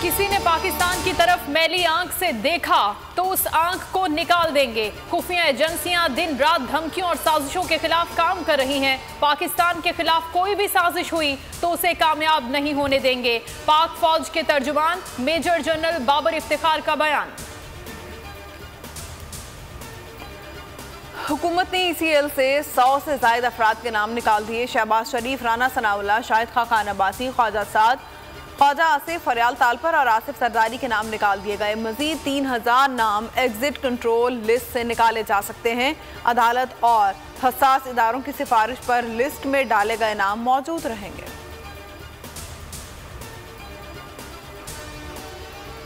किसी ने पाकिस्तान की तरफ मैली आंख से देखा तो उस आंख को निकाल देंगे। खुफिया एजेंसियां दिन रात धमकियों और साजिशों के खिलाफ काम कर रही हैं। पाकिस्तान के खिलाफ कोई भी साजिश हुई तो उसे कामयाब नहीं होने देंगे। पाक फौज के तर्जुमान मेजर जनरल बाबर इफ्तिखार का बयान। हुकूमत ने ECL से 100 से ज्यादा अफराद के नाम निकाल दिए। शहबाज शरीफ, राना सनाउल्लाह, शाहिद खान अब्बासी, ख्वाजा साद, ख्वाजा आसिफ, फरियाल तालपर और आसिफ सरदारी के नाम निकाल दिए गए। मजीद 3000 नाम एग्जिट कंट्रोल लिस्ट से निकाले जा सकते हैं। अदालत और हसास इदारों की सिफारिश पर लिस्ट में डाले गए नाम मौजूद रहेंगे।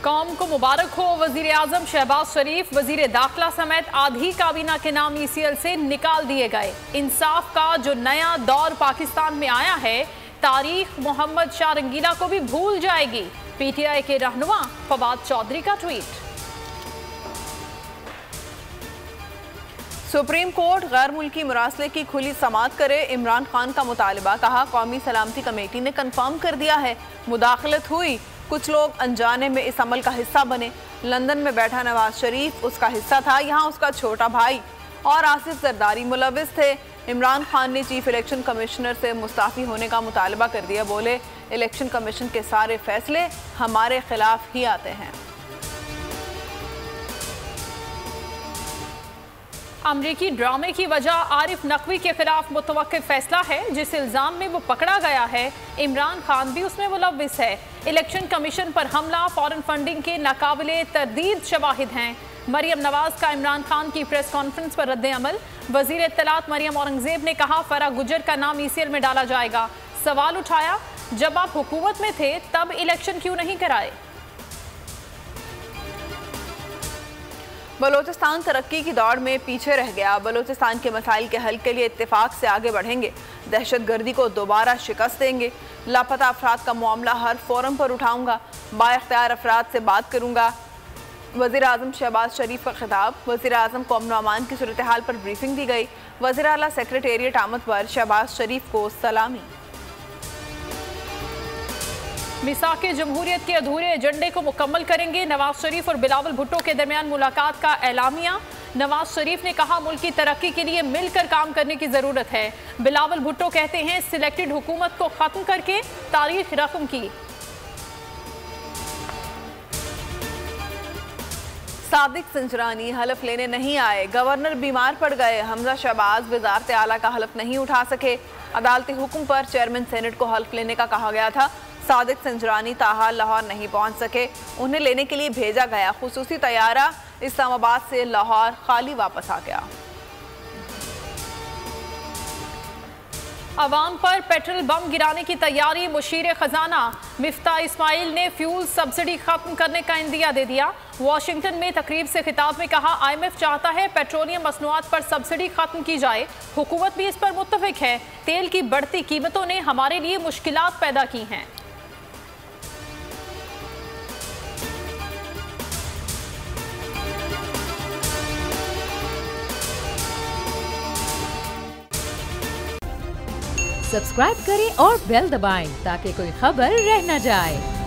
कौम को मुबारक हो। वजीर आजम शहबाज शरीफ, वजीर दाखिला समेत आधी काबीना के नाम ECL से निकाल दिए गए। इंसाफ का जो नया दौर पाकिस्तान में आया है, तारीख मोहम्मद शाह रंगीला को भी भूल जाएगी। PTI के रहनुमा फवाद चौधरी का ट्वीट। सुप्रीम कोर्ट गैर मुल्की मुरासले की खुली समाअत करे। इमरान खान का मुतालबा। कहा, कौमी सलामती कमेटी ने कंफर्म कर दिया है मुदाखलत हुई, कुछ लोग अनजाने में इस अमल का हिस्सा बने। लंदन में बैठा नवाज शरीफ उसका हिस्सा था। यहाँ उसका छोटा भाई और आसिफ जरदारी मुलविस थे। इमरान खान ने चीफ इलेक्शन कमिश्नर से मुस्ताफी होने का मुतालबा कर दिया। बोले, इलेक्शन कमीशन के सारे फैसले हमारे खिलाफ ही आते हैं। अमरीकी ड्रामे की वजह आरिफ नकवी के खिलाफ मुतवक्किल फैसला है। जिस इल्जाम में वो पकड़ा गया है, इमरान खान भी उसमें मुलविस है। इलेक्शन कमीशन पर हमला, फॉरेन फंडिंग के नाकाबिले तरदीद शवाहिद हैं। मरियम नवाज का इमरान खान की प्रेस कॉन्फ्रेंस पर रद्द अमल। वजीर इत्तलात मरियम औरंगजेब ने कहा, फरा गुजर का नाम ECL में डाला जाएगा। सवाल उठाया, जब आप हुकूमत में थे तब इलेक्शन क्यों नहीं कराए? बलोचिस्तान तरक्की की दौड़ में पीछे रह गया। बलोचिस्तान के मसाइल के हल के लिए इत्तेफाक से आगे बढ़ेंगे। दहशतगर्दी को दोबारा शिकस्त देंगे। लापता अफराद का मामला हर फोरम पर उठाऊंगा। बाइख्तियार अफराद से बात करूंगा। वज़ीर आज़म शहबाज शरीफ का खिताब। वज़ीर आज़म को अमन अमान की सूरत हाल पर ब्रीफिंग दी गई। वज़ीर आला सेक्रेटेरिएट आमद पर शहबाज शरीफ को सलामी। मिसाके जमहूरियत के अधूरे एजेंडे को मुकम्मल करेंगे। नवाज शरीफ और बिलावल भुट्टो के दरमियान मुलाकात का एलामिया। नवाज शरीफ ने कहा, मुल्क की तरक्की के लिए मिलकर काम करने की जरूरत है। बिलावल भुट्टो कहते हैं, सिलेक्टेड हुकूमत को खत्म करके तारीख रकम की। सादिक संजरानी हलफ लेने नहीं आए। गवर्नर बीमार पड़ गए। हमजा शहबाज वजारत आला का हलफ नहीं उठा सके। अदालती हुक्म पर चेयरमैन सेनेट को हल्फ लेने का कहा गया था। सादिक संजरानी ताहाल लाहौर नहीं पहुंच सके। उन्हें लेने के लिए भेजा गया खुसूसी तैयारा इस्लामाबाद से लाहौर खाली वापस आ गया। अवाम पर पेट्रोल बम गिराने की तैयारी। मुशीर खजाना मिफ्ता इस्माइल ने फ्यूल सब्सिडी खत्म करने का इंदिया दे दिया। वाशिंगटन में तकरीब से खिताब में कहा, IMF चाहता है पेट्रोलियम मसनूआत पर सब्सिडी खत्म की जाए। हुकूमत भी इस पर मुत्तफिक है। तेल की बढ़ती कीमतों ने हमारे लिए मुश्किलात पैदा की हैं। सब्सक्राइब करें और बेल दबाएं ताकि कोई खबर रह न जाए।